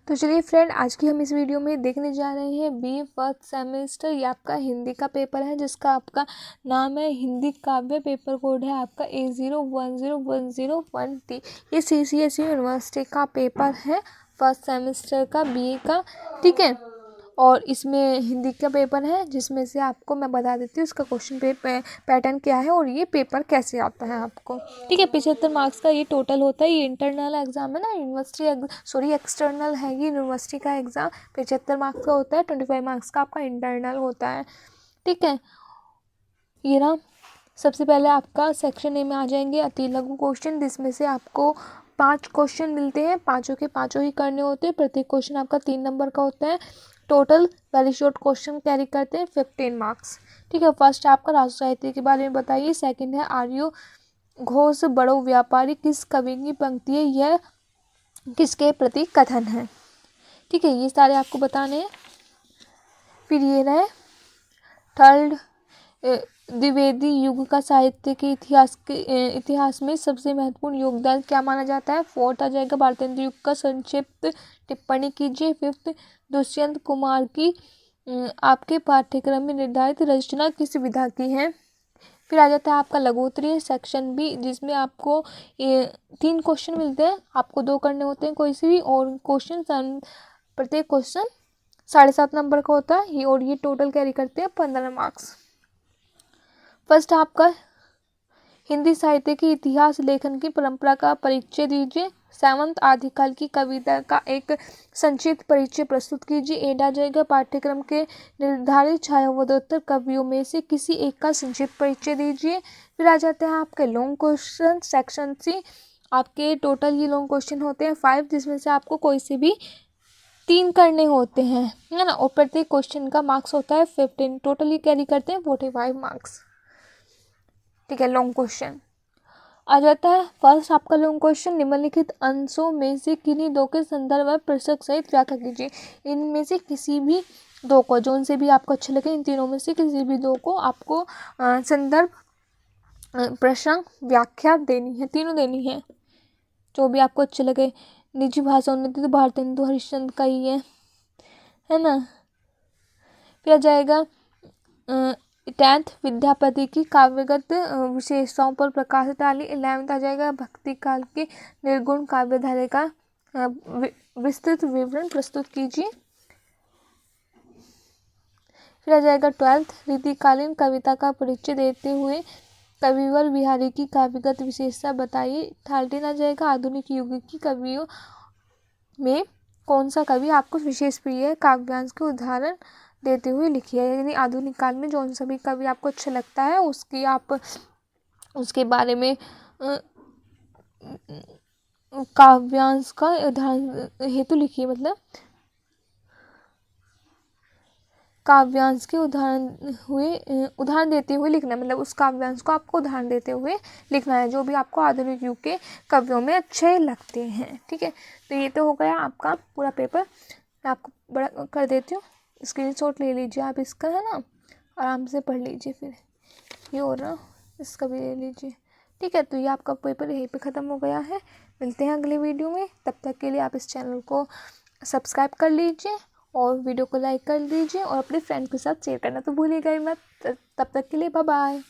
तो चलिए फ्रेंड, आज की हम इस वीडियो में देखने जा रहे हैं बी फर्स्ट सेमेस्टर। ये आपका हिंदी का पेपर है जिसका आपका नाम है हिंदी काव्य। पेपर कोड है आपका A010101T। ये CCSE यूनिवर्सिटी का पेपर है फर्स्ट सेमेस्टर का BA का, ठीक है। और इसमें हिंदी का पेपर है जिसमें से आपको मैं बता देती हूँ इसका क्वेश्चन पैटर्न क्या है और ये पेपर कैसे आता है आपको, ठीक है। 75 मार्क्स का ये टोटल होता है। ये इंटरनल एग्जाम है ना, एक्सटर्नल है ये यूनिवर्सिटी का एग्ज़ाम। 75 मार्क्स का होता है, 25 मार्क्स का आपका इंटरनल होता है, ठीक है। ये ना, सबसे पहले आपका सेक्शन ए में आ जाएंगे अति लघु क्वेश्चन, जिसमें से आपको 5 क्वेश्चन मिलते हैं। पाँचों के पाँचों ही करने होते हैं। प्रत्येक क्वेश्चन आपका 3 नंबर का होता है। Total very short question carry करते हैं 15 मार्क्स, ठीक है। फर्स्ट आपका राष्ट्र साहित्य के बारे में बताइए। सेकंड है आर्यो घोष बड़ो व्यापारी किस कवि की पंक्ति है, यह किसके प्रति कथन है, ठीक है। ये सारे आपको बताने हैं। फिर ये रहे थर्ड, द्विवेदी युग का साहित्य के इतिहास में सबसे महत्वपूर्ण योगदान क्या माना जाता है। फोर्थ आ जाएगा भारतेंद्र युग का संक्षिप्त टिप्पणी कीजिए। फिफ्थ, दुष्यंत कुमार की आपके पाठ्यक्रम में निर्धारित रचना किस विधा की है। फिर आ जाता है आपका लघुत्तरीय सेक्शन बी, जिसमें आपको ये 3 क्वेश्चन मिलते हैं। आपको 2 करने होते हैं कोई से भी, और प्रत्येक क्वेश्चन 7.5 नंबर का होता है ये, और ये टोटल कैरी करते हैं 15 मार्क्स। फर्स्ट आपका हिंदी साहित्य की इतिहास लेखन की परंपरा का परिचय दीजिए। सेवंथ, आदिकाल की कविता का एक संक्षिप्त परिचय प्रस्तुत कीजिए। एड आ जाएगा पाठ्यक्रम के निर्धारित छायावदोत्तर कवियों में से किसी एक का संक्षिप्त परिचय दीजिए। फिर आ जाते हैं आपके लॉन्ग क्वेश्चन सेक्शन सी। आपके टोटल ये लॉन्ग क्वेश्चन होते हैं 5, जिसमें से आपको कोई से भी 3 करने होते हैं, है ना। और प्रत्येक क्वेश्चन का मार्क्स होता है 15। टोटली कैरी करते हैं 45 मार्क्स, ठीक है। लॉन्ग क्वेश्चन आ जाता है। फर्स्ट आपका लॉन्ग क्वेश्चन, निम्नलिखित अंशों में से किन्हीं 2 के संदर्भ में प्रसंग सहित व्याख्या कीजिए। इनमें से किसी भी 2 को, जो उनसे भी आपको अच्छे लगे, इन तीनों में से किसी भी 2 को आपको संदर्भ प्रसंग व्याख्या देनी है। तीनों देनी है, जो भी आपको अच्छे लगे। निजी भाषा उन्नति तो भारतेंदु हरिश्चंद्र का ही है ना। फिर आ जाएगा 10th, विद्यापति की काव्यगत विशेषताओं पर प्रकाश डाली। 11th आ जाएगा भक्ति काल के निर्गुण काव्यधारा का विस्तृत विवरण प्रस्तुत कीजिए। फिर आ जाएगा 12th, रीतिकालीन कविता का परिचय देते हुए कविवर बिहारी की काव्यगत विशेषता बताइए। 13 आ जाएगा आधुनिक युग की कवियों में कौन सा कवि आपको विशेष प्रिय है, काव्यांश के उदाहरण देते हुए लिखिए। यानी आधुनिक काल में जो सभी कवि आपको अच्छा लगता है उसकी आप उसके बारे में काव्यांश का उदाहरण हेतु लिखिए। मतलब काव्यांश के उदाहरण देते हुए लिखना, मतलब उस काव्यांश को आपको उदाहरण देते हुए लिखना है जो भी आपको आधुनिक युग के कवियों में अच्छे लगते हैं, ठीक है। तो ये तो हो गया आपका पूरा पेपर। मैं आपको बड़ा कर देती हूँ, स्क्रीनशॉट ले लीजिए आप इसका, है ना। आराम से पढ़ लीजिए। फिर ये और ना, इसका भी ले लीजिए, ठीक है। तो ये आपका पेपर यहीं पे ख़त्म हो गया है। मिलते हैं अगले वीडियो में। तब तक के लिए आप इस चैनल को सब्सक्राइब कर लीजिए और वीडियो को लाइक कर दीजिए और अपने फ्रेंड के साथ शेयर करना तो भूलिएगा ही मत। तब तक के लिए बाय बाय।